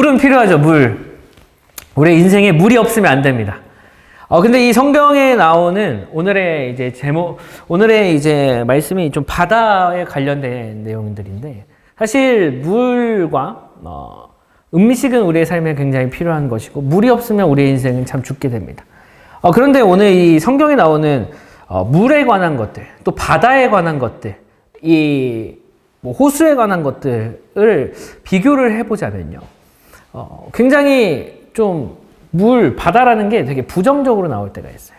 물은 필요하죠, 물. 우리 인생에 물이 없으면 안 됩니다. 근데 이 성경에 나오는 오늘의 이제 제목, 오늘의 이제 말씀이 좀 바다에 관련된 내용들인데, 사실 물과 음식은 우리의 삶에 굉장히 필요한 것이고, 물이 없으면 우리의 인생은 참 죽게 됩니다. 그런데 오늘 이 성경에 나오는 물에 관한 것들, 또 바다에 관한 것들, 뭐 호수에 관한 것들을 비교를 해보자면요. 굉장히 좀 바다라는 게 되게 부정적으로 나올 때가 있어요.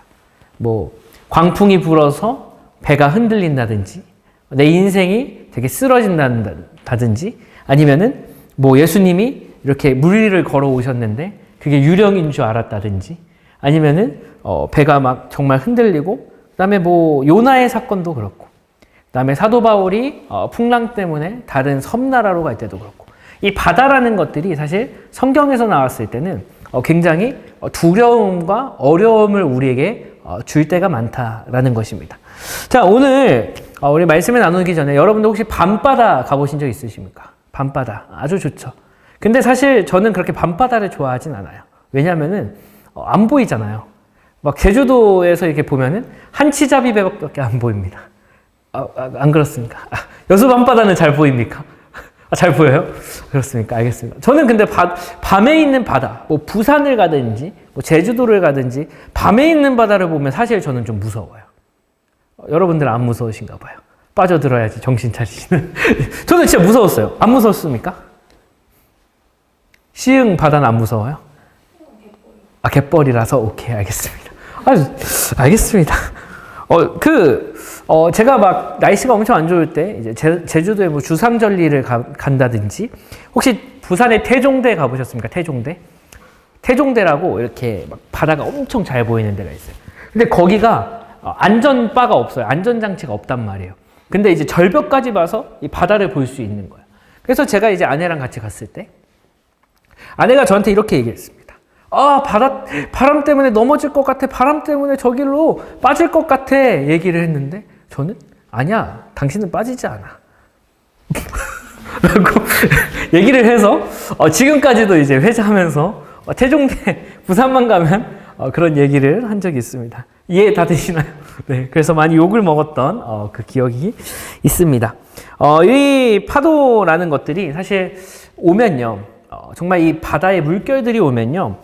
뭐, 광풍이 불어서 배가 흔들린다든지, 내 인생이 되게 쓰러진다든지, 아니면은 뭐 예수님이 이렇게 물 위를 걸어오셨는데 그게 유령인 줄 알았다든지, 아니면은 배가 막 정말 흔들리고, 그 다음에 뭐 요나의 사건도 그렇고, 그 다음에 사도 바울이 풍랑 때문에 다른 섬나라로 갈 때도 그렇고, 이 바다라는 것들이 사실 성경에서 나왔을 때는 굉장히 두려움과 어려움을 우리에게 줄 때가 많다라는 것입니다. 자, 오늘 우리 말씀을 나누기 전에 여러분들 혹시 밤바다 가보신 적 있으십니까? 밤바다 아주 좋죠. 근데 사실 저는 그렇게 밤바다를 좋아하진 않아요. 왜냐하면은 안 보이잖아요. 막 제주도에서 이렇게 보면은 한치잡이배밖에 안 보입니다. 안 그렇습니까? 여수 밤바다는 잘 보입니까? 잘 보여요? 그렇습니까? 알겠습니다. 저는 근데 밤에 있는 바다, 뭐 부산을 가든지, 뭐 제주도를 가든지, 밤에 있는 바다를 보면 사실 저는 좀 무서워요. 여러분들은 안 무서우신가 봐요. 빠져들어야지 정신 차리시는. 저는 진짜 무서웠어요. 안 무서웠습니까? 시흥 바다는 안 무서워요? 갯벌이라서? 오케이, 알겠습니다. 알겠습니다. 제가 막 날씨가 엄청 안 좋을 때, 이제 제주도에 뭐 주상절리를 간다든지, 혹시 부산의 태종대 가보셨습니까? 태종대? 태종대라고 이렇게 막 바다가 엄청 잘 보이는 데가 있어요. 근데 거기가 안전바가 없어요. 안전장치가 없단 말이에요. 근데 이제 절벽까지 봐서 이 바다를 볼 수 있는 거예요. 그래서 제가 이제 아내랑 같이 갔을 때, 아내가 저한테 이렇게 얘기했습니다. 바람 때문에 넘어질 것 같아. 바람 때문에 저길로 빠질 것 같아. 얘기를 했는데, 저는, 아니야, 당신은 빠지지 않아. 라고 얘기를 해서, 지금까지도 이제 회자하면서, 태종대, 부산만 가면, 그런 얘기를 한 적이 있습니다. 이해 다 되시나요? 네. 그래서 많이 욕을 먹었던, 그 기억이 있습니다. 이 파도라는 것들이 사실 오면요, 정말 이 바다의 물결들이 오면요,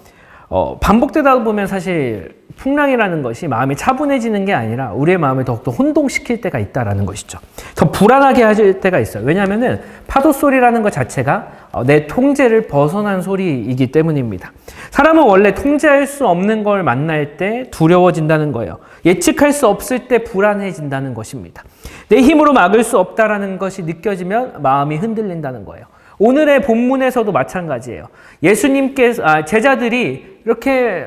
반복되다 보면 사실 풍랑이라는 것이 마음이 차분해지는 게 아니라 우리의 마음을 더욱더 혼동시킬 때가 있다라는 것이죠. 더 불안하게 할 때가 있어요. 왜냐하면은 파도 소리라는 것 자체가 내 통제를 벗어난 소리이기 때문입니다. 사람은 원래 통제할 수 없는 걸 만날 때 두려워진다는 거예요. 예측할 수 없을 때 불안해진다는 것입니다. 내 힘으로 막을 수 없다라는 것이 느껴지면 마음이 흔들린다는 거예요. 오늘의 본문에서도 마찬가지예요. 제자들이 이렇게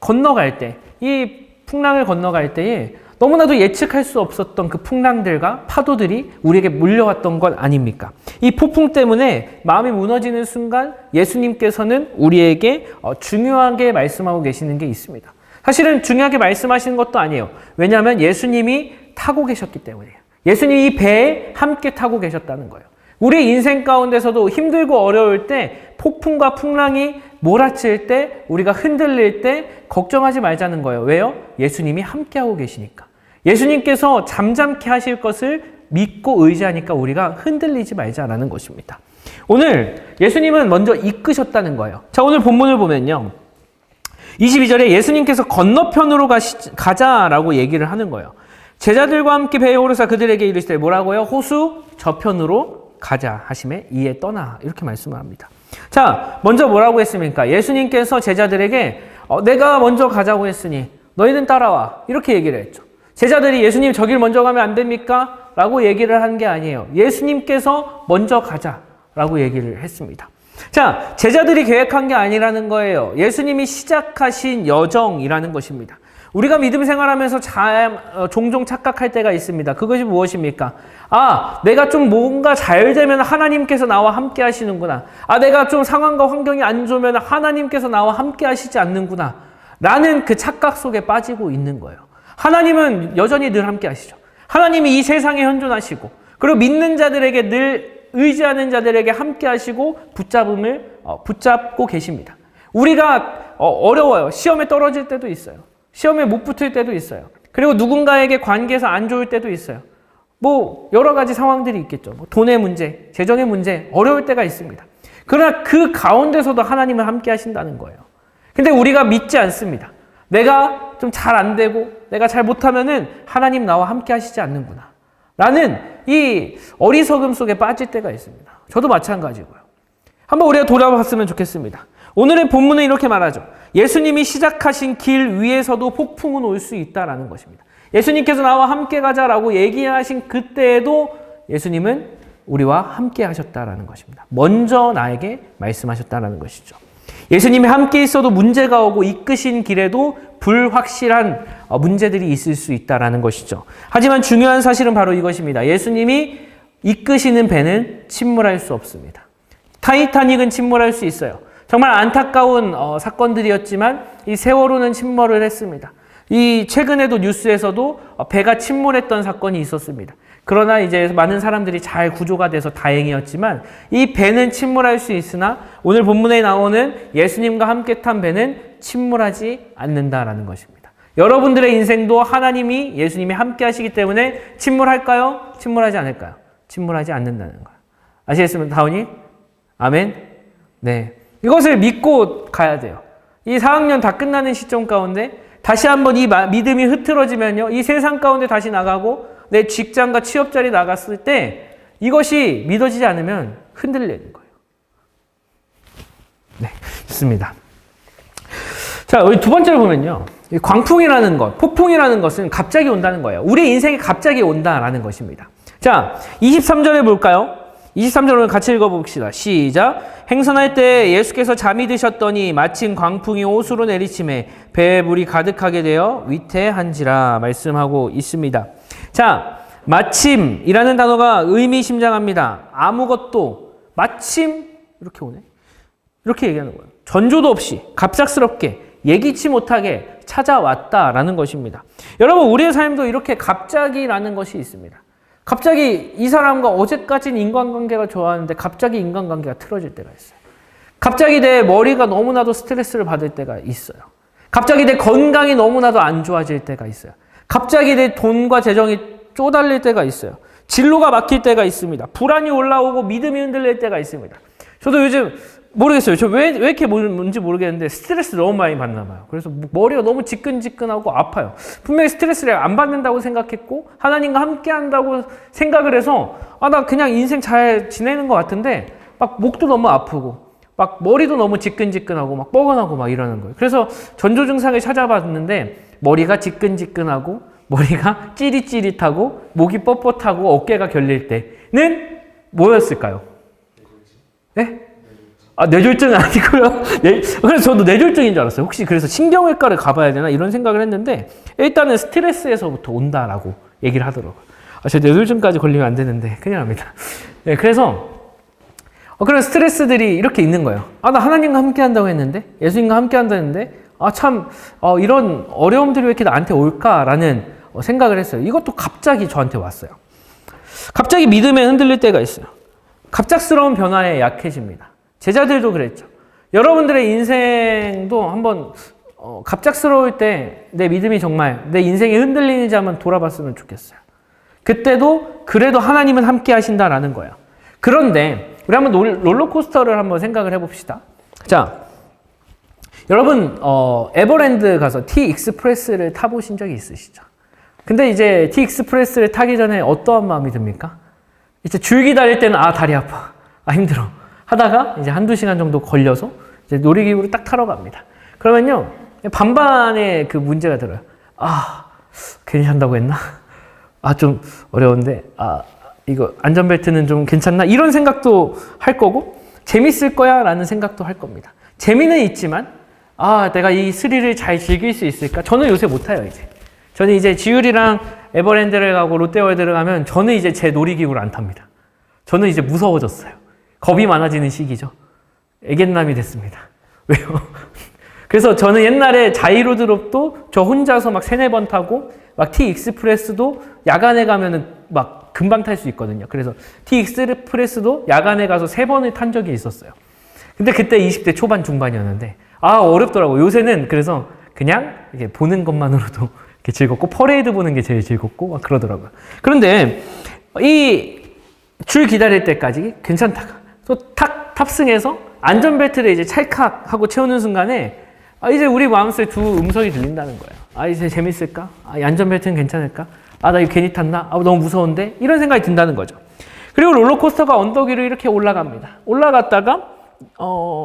건너갈 때, 이 풍랑을 건너갈 때에 너무나도 예측할 수 없었던 그 풍랑들과 파도들이 우리에게 물려왔던 것 아닙니까? 이 폭풍 때문에 마음이 무너지는 순간 예수님께서는 우리에게 중요하게 말씀하고 계시는 게 있습니다. 사실은 중요하게 말씀하시는 것도 아니에요. 왜냐하면 예수님이 타고 계셨기 때문이에요. 예수님이 이 배에 함께 타고 계셨다는 거예요. 우리 인생 가운데서도 힘들고 어려울 때, 폭풍과 풍랑이 몰아칠 때, 우리가 흔들릴 때 걱정하지 말자는 거예요. 왜요? 예수님이 함께하고 계시니까. 예수님께서 잠잠케 하실 것을 믿고 의지하니까 우리가 흔들리지 말자라는 것입니다. 오늘 예수님은 먼저 이끄셨다는 거예요. 자, 오늘 본문을 보면요, 22절에 예수님께서 건너편으로 가자라고 얘기를 하는 거예요. 제자들과 함께 배에 오르사 그들에게 이르시되 뭐라고요? 호수 저편으로 가자 하심에 이에 떠나, 이렇게 말씀을 합니다. 자, 먼저 뭐라고 했습니까? 예수님께서 제자들에게 내가 먼저 가자고 했으니 너희는 따라와, 이렇게 얘기를 했죠. 제자들이 예수님 저길 먼저 가면 안 됩니까? 라고 얘기를 한 게 아니에요. 예수님께서 먼저 가자라고 얘기를 했습니다. 자, 제자들이 계획한 게 아니라는 거예요. 예수님이 시작하신 여정이라는 것입니다. 우리가 믿음 생활하면서 종종 착각할 때가 있습니다. 그것이 무엇입니까? 내가 좀 뭔가 잘 되면 하나님께서 나와 함께 하시는구나. 내가 좀 상황과 환경이 안 좋으면 하나님께서 나와 함께 하시지 않는구나. 라는 그 착각 속에 빠지고 있는 거예요. 하나님은 여전히 늘 함께 하시죠. 하나님이 이 세상에 현존하시고, 그리고 믿는 자들에게 늘 의지하는 자들에게 함께 하시고 붙잡고 계십니다. 우리가 어려워요. 시험에 떨어질 때도 있어요. 시험에 못 붙을 때도 있어요. 그리고 누군가에게 관계에서 안 좋을 때도 있어요. 뭐 여러 가지 상황들이 있겠죠. 뭐 돈의 문제, 재정의 문제, 어려울 때가 있습니다. 그러나 그 가운데서도 하나님은 함께 하신다는 거예요. 근데 우리가 믿지 않습니다. 내가 좀 잘 안 되고 내가 잘 못하면은 하나님 나와 함께 하시지 않는구나 라는 이 어리석음 속에 빠질 때가 있습니다. 저도 마찬가지고요. 한번 우리가 돌아봤으면 좋겠습니다. 오늘의 본문은 이렇게 말하죠. 예수님이 시작하신 길 위에서도 폭풍은 올 수 있다라는 것입니다. 예수님께서 나와 함께 가자라고 얘기하신 그때에도 예수님은 우리와 함께 하셨다라는 것입니다. 먼저 나에게 말씀하셨다라는 것이죠. 예수님이 함께 있어도 문제가 오고 이끄신 길에도 불확실한 문제들이 있을 수 있다라는 것이죠. 하지만 중요한 사실은 바로 이것입니다. 예수님이 이끄시는 배는 침몰할 수 없습니다. 타이타닉은 침몰할 수 있어요. 정말 안타까운 사건들이었지만 이 세월호는 침몰을 했습니다. 이 최근에도 뉴스에서도 배가 침몰했던 사건이 있었습니다. 그러나 이제 많은 사람들이 잘 구조가 돼서 다행이었지만 이 배는 침몰할 수 있으나 오늘 본문에 나오는 예수님과 함께 탄 배는 침몰하지 않는다라는 것입니다. 여러분들의 인생도 하나님이 예수님이 함께 하시기 때문에 침몰할까요? 침몰하지 않을까요? 침몰하지 않는다는 거예요. 아시겠습니까? 다운이? 아멘? 네. 이것을 믿고 가야 돼요. 이 4학년 다 끝나는 시점 가운데 다시 한번 이 믿음이 흐트러지면요. 이 세상 가운데 다시 나가고 내 직장과 취업 자리 나갔을 때 이것이 믿어지지 않으면 흔들리는 거예요. 네, 좋습니다. 자, 우리 두 번째로 보면요. 광풍이라는 것, 폭풍이라는 것은 갑자기 온다는 거예요. 우리 인생이 갑자기 온다라는 것입니다. 자, 23절에 볼까요? 23절을 같이 읽어봅시다. 시작. 행선할 때 예수께서 잠이 드셨더니 마침 광풍이 옷으로 내리침에 배에 물이 가득하게 되어 위태한지라 말씀하고 있습니다. 자, 마침이라는 단어가 의미심장합니다. 아무것도 마침 이렇게 오네. 이렇게 얘기하는 거예요. 전조도 없이 갑작스럽게 예기치 못하게 찾아왔다라는 것입니다. 여러분, 우리의 삶도 이렇게 갑자기라는 것이 있습니다. 갑자기 이 사람과 어제까지는 인간관계가 좋았는데 갑자기 인간관계가 틀어질 때가 있어요. 갑자기 내 머리가 너무나도 스트레스를 받을 때가 있어요. 갑자기 내 건강이 너무나도 안 좋아질 때가 있어요. 갑자기 내 돈과 재정이 쪼달릴 때가 있어요. 진로가 막힐 때가 있습니다. 불안이 올라오고 믿음이 흔들릴 때가 있습니다. 저도 요즘 모르겠어요. 저 왜 이렇게 뭔지 모르겠는데 스트레스 너무 많이 받나 봐요. 그래서 머리가 너무 지끈지끈하고 아파요. 분명히 스트레스를 안 받는다고 생각했고 하나님과 함께 한다고 생각을 해서 나 그냥 인생 잘 지내는 것 같은데 막 목도 너무 아프고 막 머리도 너무 지끈지끈하고 막 뻐근하고 막 이러는 거예요. 그래서 전조 증상을 찾아봤는데 머리가 지끈지끈하고 머리가 찌릿찌릿하고 목이 뻣뻣하고 어깨가 결릴 때는 뭐였을까요? 네? 뇌졸중은 아니고요. 그래서 저도 뇌졸중인 줄 알았어요. 혹시 그래서 신경외과를 가봐야 되나 이런 생각을 했는데 일단은 스트레스에서부터 온다라고 얘기를 하더라고요. 저 뇌졸중까지 걸리면 안 되는데 큰일 납니다. 네, 그래서 그런 스트레스들이 이렇게 있는 거예요. 나 하나님과 함께 한다고 했는데 예수님과 함께 한다는데 이런 어려움들이 왜 이렇게 나한테 올까라는 생각을 했어요. 이것도 갑자기 저한테 왔어요. 갑자기 믿음에 흔들릴 때가 있어요. 갑작스러운 변화에 약해집니다. 제자들도 그랬죠. 여러분들의 인생도 한번 갑작스러울 때 내 믿음이 정말 내 인생이 흔들리는지 한번 돌아봤으면 좋겠어요. 그때도 그래도 하나님은 함께 하신다라는 거예요. 그런데 우리 한번 롤러코스터를 한번 생각을 해봅시다. 자, 여러분 에버랜드 가서 T-익스프레스를 타보신 적이 있으시죠? 근데 이제 T-익스프레스를 타기 전에 어떠한 마음이 듭니까? 이제 줄 기다릴 때는 다리 아파, 힘들어 하다가 이제 한두 시간 정도 걸려서 이제 놀이기구를 딱 타러 갑니다. 그러면요 반반의 그 문제가 들어요. 괜히 한다고 했나? 좀 어려운데 이거 안전벨트는 좀 괜찮나? 이런 생각도 할 거고 재밌을 거야 라는 생각도 할 겁니다. 재미는 있지만 내가 이 스릴을 잘 즐길 수 있을까? 저는 요새 못 타요. 저는 이제 지율이랑 에버랜드를 가고 롯데월드를 가면 저는 이제 제 놀이기구를 안 탑니다. 저는 이제 무서워졌어요. 겁이 많아지는 시기죠. 애견남이 됐습니다. 왜요? 그래서 저는 옛날에 자이로드롭도 저 혼자서 막 3-4번 타고 막 T-익스프레스도 야간에 가면은 막 금방 탈 수 있거든요. 그래서 T-익스프레스도 야간에 가서 3번을 탄 적이 있었어요. 근데 그때 20대 초반 중반이었는데 어렵더라고요. 요새는 그래서 그냥 이렇게 보는 것만으로도 이렇게 즐겁고 퍼레이드 보는 게 제일 즐겁고 막 그러더라고요. 그런데 이 줄 기다릴 때까지 괜찮다가 또 탑승해서 안전벨트를 이제 찰칵 하고 채우는 순간에 이제 우리 마음속에 두 음성이 들린다는 거예요. 이제 재밌을까? 이 안전벨트는 괜찮을까? 나 이거 괜히 탔나? 너무 무서운데? 이런 생각이 든다는 거죠. 그리고 롤러코스터가 언덕 위로 이렇게 올라갑니다. 올라갔다가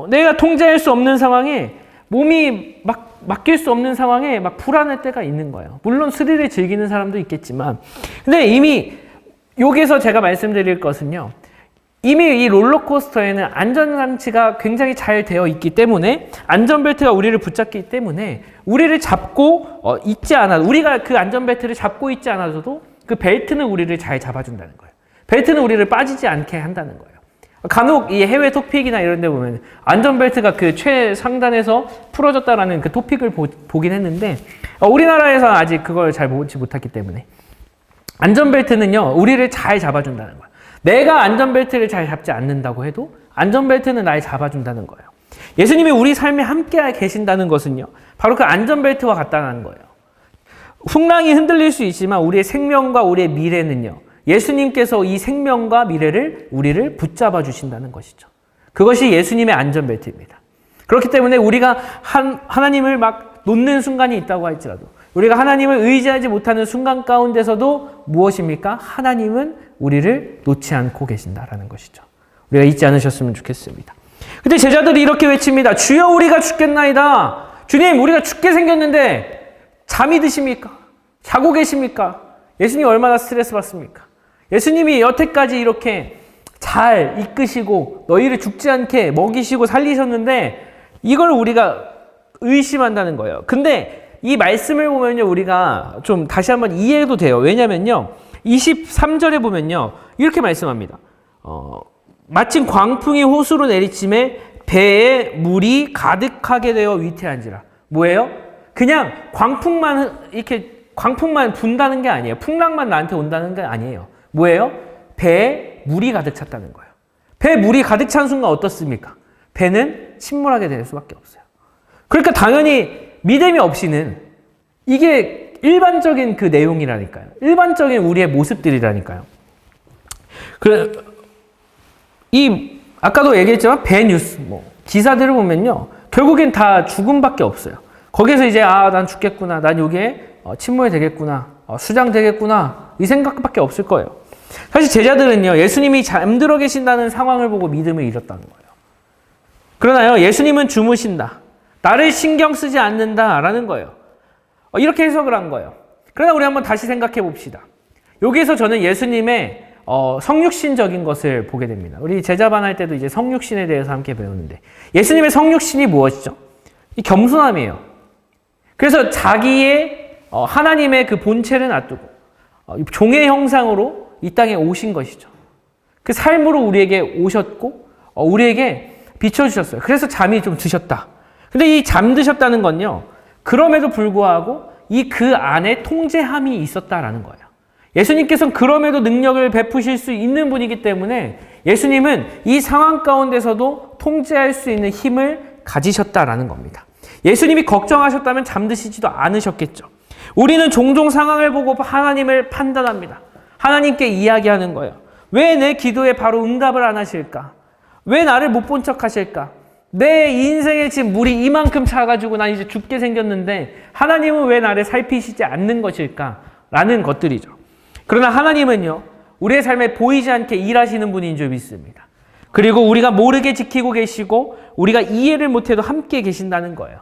내가 통제할 수 없는 상황에 몸이 맡길 수 없는 상황에 막 불안할 때가 있는 거예요. 물론 스릴을 즐기는 사람도 있겠지만 근데 이미 여기서 제가 말씀드릴 것은요. 이미 이 롤러코스터에는 안전장치가 굉장히 잘 되어 있기 때문에 안전벨트가 우리를 붙잡기 때문에 우리를 잡고 있지 않아도 우리가 그 안전벨트를 잡고 있지 않아도 그 벨트는 우리를 잘 잡아준다는 거예요. 벨트는 우리를 빠지지 않게 한다는 거예요. 간혹 이 해외 토픽이나 이런 데 보면 안전벨트가 그 최상단에서 풀어졌다라는 그 토픽을 보긴 했는데 우리나라에서는 아직 그걸 잘 보지 못했기 때문에 안전벨트는요 우리를 잘 잡아준다는 거예요. 내가 안전벨트를 잘 잡지 않는다고 해도 안전벨트는 날 잡아준다는 거예요. 예수님이 우리 삶에 함께 계신다는 것은요 바로 그 안전벨트와 같다는 거예요. 풍랑이 흔들릴 수 있지만 우리의 생명과 우리의 미래는요 예수님께서 이 생명과 미래를 우리를 붙잡아 주신다는 것이죠. 그것이 예수님의 안전벨트입니다. 그렇기 때문에 우리가 하나님을 막 놓는 순간이 있다고 할지라도 우리가 하나님을 의지하지 못하는 순간 가운데서도 무엇입니까? 하나님은 우리를 놓지 않고 계신다라는 것이죠. 우리가 잊지 않으셨으면 좋겠습니다. 근데 제자들이 이렇게 외칩니다. 주여 우리가 죽겠나이다. 주님 우리가 죽게 생겼는데 잠이 드십니까? 자고 계십니까? 예수님 얼마나 스트레스 받습니까? 예수님이 여태까지 이렇게 잘 이끄시고 너희를 죽지 않게 먹이시고 살리셨는데 이걸 우리가 의심한다는 거예요. 근데 이 말씀을 보면요 우리가 좀 다시 한번 이해해도 돼요. 왜냐면요 23절에 보면요 이렇게 말씀합니다. 마침 광풍이 호수로 내리침에 배에 물이 가득하게 되어 위태한지라. 뭐예요? 그냥 광풍만 분다는 게 아니에요. 풍랑만 나한테 온다는 게 아니에요. 뭐예요? 배에 물이 가득 찼다는 거예요. 배에 물이 가득 찬 순간 어떻습니까? 배는 침몰하게 될 수밖에 없어요. 그러니까 당연히 믿음이 없이는 이게 일반적인 그 내용이라니까요. 일반적인 우리의 모습들이라니까요. 아까도 얘기했지만 배 뉴스, 기사들을 보면요. 결국엔 다 죽음밖에 없어요. 거기서 이제, 난 죽겠구나. 난 여기에 침몰이 되겠구나. 수장 되겠구나. 이 생각밖에 없을 거예요. 사실 제자들은요, 예수님이 잠들어 계신다는 상황을 보고 믿음을 잃었다는 거예요. 그러나요, 예수님은 주무신다. 나를 신경 쓰지 않는다라는 거예요. 이렇게 해석을 한 거예요. 그러나 우리 한번 다시 생각해 봅시다. 여기에서 저는 예수님의 성육신적인 것을 보게 됩니다. 우리 제자반 할 때도 이제 성육신에 대해서 함께 배우는데 예수님의 성육신이 무엇이죠? 이 겸손함이에요. 그래서 자기의 하나님의 그 본체를 놔두고 종의 형상으로 이 땅에 오신 것이죠. 그 삶으로 우리에게 오셨고 우리에게 비춰주셨어요. 그래서 잠이 좀 드셨다. 근데 이 잠드셨다는 건요. 그럼에도 불구하고 이 그 안에 통제함이 있었다라는 거예요. 예수님께서는 그럼에도 능력을 베푸실 수 있는 분이기 때문에 예수님은 이 상황 가운데서도 통제할 수 있는 힘을 가지셨다라는 겁니다. 예수님이 걱정하셨다면 잠드시지도 않으셨겠죠. 우리는 종종 상황을 보고 하나님을 판단합니다. 하나님께 이야기하는 거예요. 왜 내 기도에 바로 응답을 안 하실까? 왜 나를 못 본 척 하실까? 내 인생에 지금 물이 이만큼 차가지고 난 이제 죽게 생겼는데 하나님은 왜 나를 살피시지 않는 것일까? 라는 것들이죠. 그러나 하나님은요, 우리의 삶에 보이지 않게 일하시는 분인 줄 믿습니다. 그리고 우리가 모르게 지키고 계시고 우리가 이해를 못해도 함께 계신다는 거예요.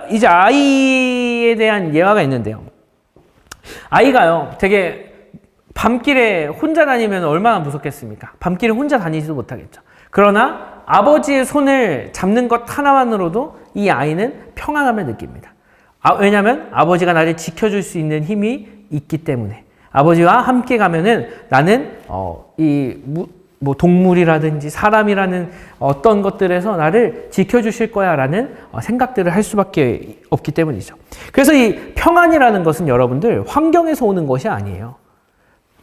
이제 아이에 대한 예화가 있는데요. 아이가요, 되게 밤길에 혼자 다니면 얼마나 무섭겠습니까? 밤길에 혼자 다니지도 못하겠죠. 그러나 아버지의 손을 잡는 것 하나만으로도 이 아이는 평안함을 느낍니다. 왜냐하면 아버지가 나를 지켜줄 수 있는 힘이 있기 때문에 아버지와 함께 가면은 나는 동물이라든지 사람이라는 어떤 것들에서 나를 지켜주실 거야라는 생각들을 할 수밖에 없기 때문이죠. 그래서 이 평안이라는 것은 여러분들 환경에서 오는 것이 아니에요.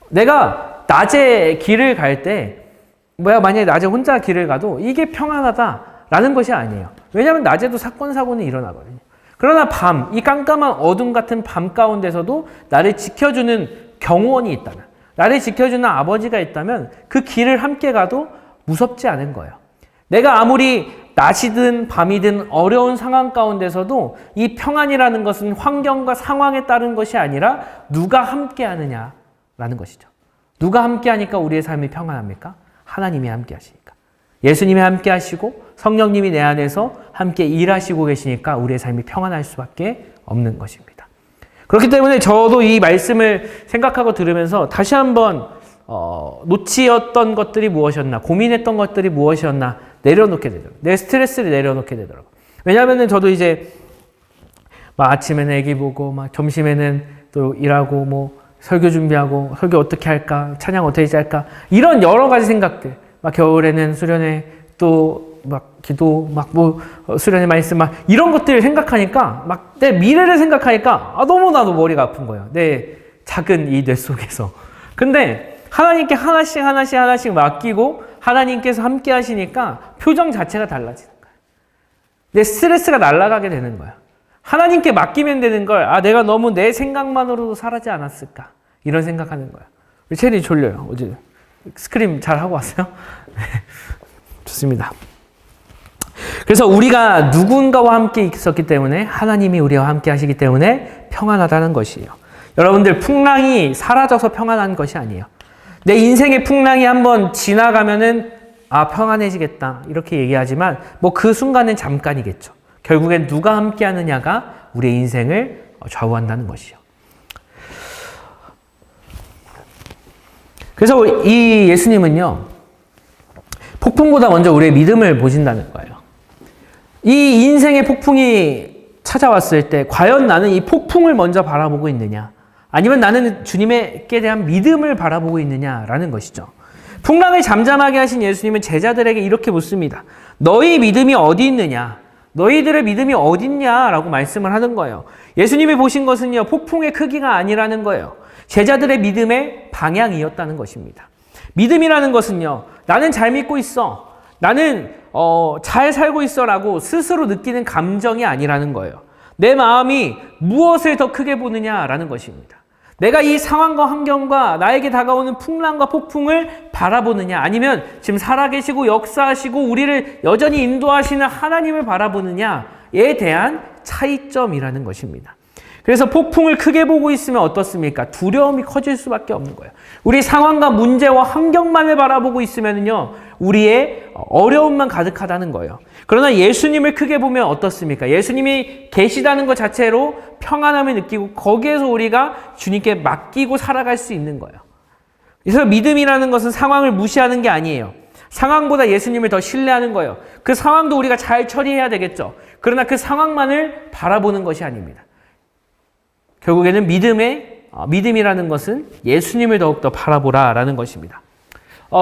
내가 낮에 길을 갈 때, 만약에 낮에 혼자 길을 가도 이게 평안하다라는 것이 아니에요. 왜냐하면 낮에도 사건, 사고는 일어나거든요. 그러나 이 깜깜한 어둠 같은 밤 가운데서도 나를 지켜주는 경호원이 있다면, 나를 지켜주는 아버지가 있다면 그 길을 함께 가도 무섭지 않은 거예요. 내가 아무리 낮이든 밤이든 어려운 상황 가운데서도 이 평안이라는 것은 환경과 상황에 따른 것이 아니라 누가 함께 하느냐라는 것이죠. 누가 함께 하니까 우리의 삶이 평안합니까? 하나님이 함께 하시니까. 예수님이 함께 하시고 성령님이 내 안에서 함께 일하시고 계시니까 우리의 삶이 평안할 수밖에 없는 것입니다. 그렇기 때문에 저도 이 말씀을 생각하고 들으면서 다시 한번 놓치었던 것들이 무엇이었나, 고민했던 것들이 무엇이었나 내려놓게 되더라고요. 내 스트레스를 내려놓게 되더라고요. 왜냐하면 저도 이제 아침에는 애기 보고 점심에는 또 일하고 설교 준비하고 설교 어떻게 할까, 찬양 어떻게 할까, 이런 여러 가지 생각들, 겨울에는 수련회 또 기도 수련회 말씀 이런 것들을 생각하니까 내 미래를 생각하니까 너무나도 머리가 아픈 거예요. 내 작은 이 뇌 속에서. 근데 하나님께 하나씩 맡기고 하나님께서 함께 하시니까 표정 자체가 달라지는 거예요. 내 스트레스가 날아가게 되는 거예요. 하나님께 맡기면 되는 걸 내가 너무 내 생각만으로도 살지 않았을까, 이런 생각하는 거예요. 우리 체리 졸려요. 어제 스크림 잘 하고 왔어요? 네. 좋습니다. 그래서 우리가 누군가와 함께 있었기 때문에, 하나님이 우리와 함께 하시기 때문에 평안하다는 것이에요. 여러분들, 풍랑이 사라져서 평안한 것이 아니에요. 내 인생의 풍랑이 한번 지나가면은 평안해지겠다 이렇게 얘기하지만 그 순간은 잠깐이겠죠. 결국엔 누가 함께 하느냐가 우리의 인생을 좌우한다는 것이죠. 그래서 이 예수님은요, 폭풍보다 먼저 우리의 믿음을 보신다는 거예요. 이 인생의 폭풍이 찾아왔을 때 과연 나는 이 폭풍을 먼저 바라보고 있느냐, 아니면 나는 주님께 대한 믿음을 바라보고 있느냐라는 것이죠. 풍랑을 잠잠하게 하신 예수님은 제자들에게 이렇게 묻습니다. 너희 믿음이 어디 있느냐? 너희들의 믿음이 어디 있냐라고 말씀을 하는 거예요. 예수님이 보신 것은요, 폭풍의 크기가 아니라는 거예요. 제자들의 믿음의 방향이었다는 것입니다. 믿음이라는 것은요, 나는 잘 믿고 있어, 나는 잘 살고 있어라고 스스로 느끼는 감정이 아니라는 거예요. 내 마음이 무엇을 더 크게 보느냐라는 것입니다. 내가 이 상황과 환경과 나에게 다가오는 풍랑과 폭풍을 바라보느냐, 아니면 지금 살아계시고 역사하시고 우리를 여전히 인도하시는 하나님을 바라보느냐에 대한 차이점이라는 것입니다. 그래서 폭풍을 크게 보고 있으면 어떻습니까? 두려움이 커질 수밖에 없는 거예요. 우리 상황과 문제와 환경만을 바라보고 있으면요, 우리의 어려움만 가득하다는 거예요. 그러나 예수님을 크게 보면 어떻습니까? 예수님이 계시다는 것 자체로 평안함을 느끼고 거기에서 우리가 주님께 맡기고 살아갈 수 있는 거예요. 그래서 믿음이라는 것은 상황을 무시하는 게 아니에요. 상황보다 예수님을 더 신뢰하는 거예요. 그 상황도 우리가 잘 처리해야 되겠죠. 그러나 그 상황만을 바라보는 것이 아닙니다. 결국에는 믿음이라는 것은 예수님을 더욱더 바라보라라는 것입니다.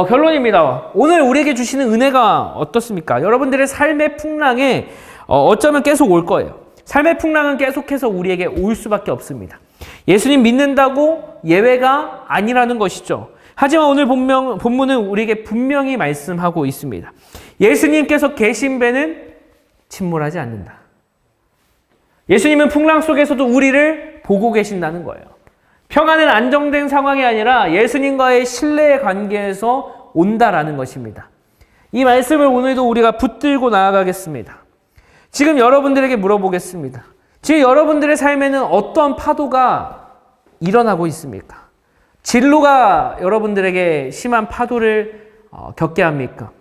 결론입니다. 오늘 우리에게 주시는 은혜가 어떻습니까? 여러분들의 삶의 풍랑에 어쩌면 계속 올 거예요. 삶의 풍랑은 계속해서 우리에게 올 수밖에 없습니다. 예수님 믿는다고 예외가 아니라는 것이죠. 하지만 오늘 본문은 우리에게 분명히 말씀하고 있습니다. 예수님께서 계신 배는 침몰하지 않는다. 예수님은 풍랑 속에서도 우리를 보고 계신다는 거예요. 평안은 안정된 상황이 아니라 예수님과의 신뢰의 관계에서 온다라는 것입니다. 이 말씀을 오늘도 우리가 붙들고 나아가겠습니다. 지금 여러분들에게 물어보겠습니다. 지금 여러분들의 삶에는 어떤 파도가 일어나고 있습니까? 진로가 여러분들에게 심한 파도를 겪게 합니까?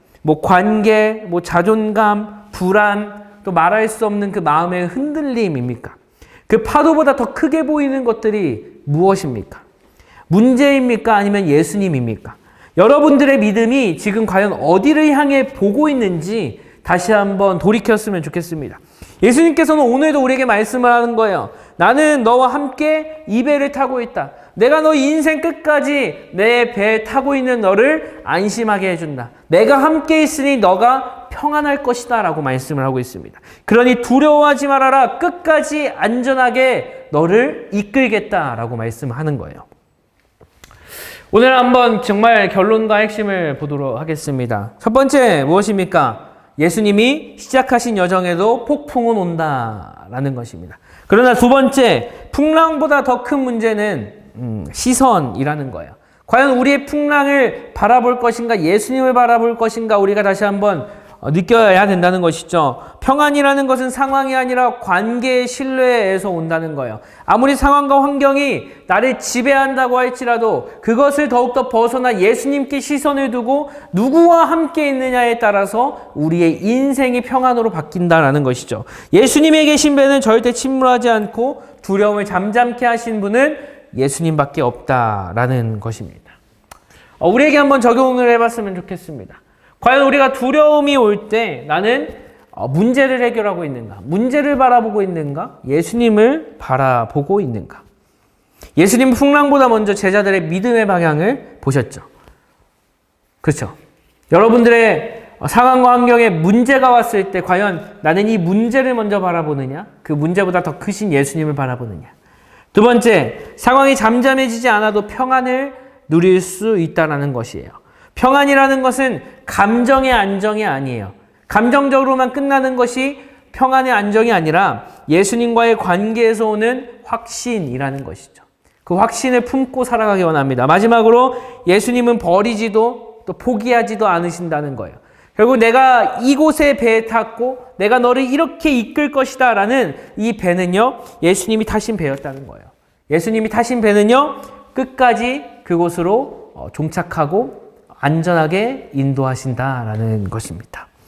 관계, 자존감, 불안, 또 말할 수 없는 그 마음의 흔들림입니까? 그 파도보다 더 크게 보이는 것들이 무엇입니까? 문제입니까? 아니면 예수님입니까? 여러분들의 믿음이 지금 과연 어디를 향해 보고 있는지 다시 한번 돌이켰으면 좋겠습니다. 예수님께서는 오늘도 우리에게 말씀을 하는 거예요. 나는 너와 함께 이 배를 타고 있다. 내가 너 인생 끝까지 내 배에 타고 있는 너를 안심하게 해준다. 내가 함께 있으니 너가 평안할 것이다 라고 말씀을 하고 있습니다. 그러니 두려워하지 말아라. 끝까지 안전하게 너를 이끌겠다 라고 말씀하는 거예요. 오늘 한번 정말 결론과 핵심을 보도록 하겠습니다. 첫 번째 무엇입니까? 예수님이 시작하신 여정에도 폭풍은 온다라는 것입니다. 그러나 두 번째, 풍랑보다 더 큰 문제는 시선이라는 거예요. 과연 우리의 풍랑을 바라볼 것인가, 예수님을 바라볼 것인가, 우리가 다시 한번 느껴야 된다는 것이죠. 평안이라는 것은 상황이 아니라 관계의 신뢰에서 온다는 거예요. 아무리 상황과 환경이 나를 지배한다고 할지라도 그것을 더욱더 벗어나 예수님께 시선을 두고 누구와 함께 있느냐에 따라서 우리의 인생이 평안으로 바뀐다는 것이죠. 예수님의 계신 배는 절대 침몰하지 않고 두려움을 잠잠케 하신 분은 예수님밖에 없다라는 것입니다. 우리에게 한번 적용을 해봤으면 좋겠습니다. 과연 우리가 두려움이 올 때 나는 문제를 해결하고 있는가? 문제를 바라보고 있는가? 예수님을 바라보고 있는가? 예수님은 풍랑보다 먼저 제자들의 믿음의 방향을 보셨죠. 그렇죠. 여러분들의 상황과 환경에 문제가 왔을 때 과연 나는 이 문제를 먼저 바라보느냐? 그 문제보다 더 크신 예수님을 바라보느냐? 두 번째, 상황이 잠잠해지지 않아도 평안을 누릴 수 있다는 것이에요. 평안이라는 것은 감정의 안정이 아니에요. 감정적으로만 끝나는 것이 평안의 안정이 아니라 예수님과의 관계에서 오는 확신이라는 것이죠. 그 확신을 품고 살아가기 원합니다. 마지막으로 예수님은 버리지도 또 포기하지도 않으신다는 거예요. 결국 내가 이곳에 배에 탔고 내가 너를 이렇게 이끌 것이다 라는 이 배는요, 예수님이 타신 배였다는 거예요. 예수님이 타신 배는요, 끝까지 그곳으로 종착하고 안전하게 인도하신다라는 것입니다.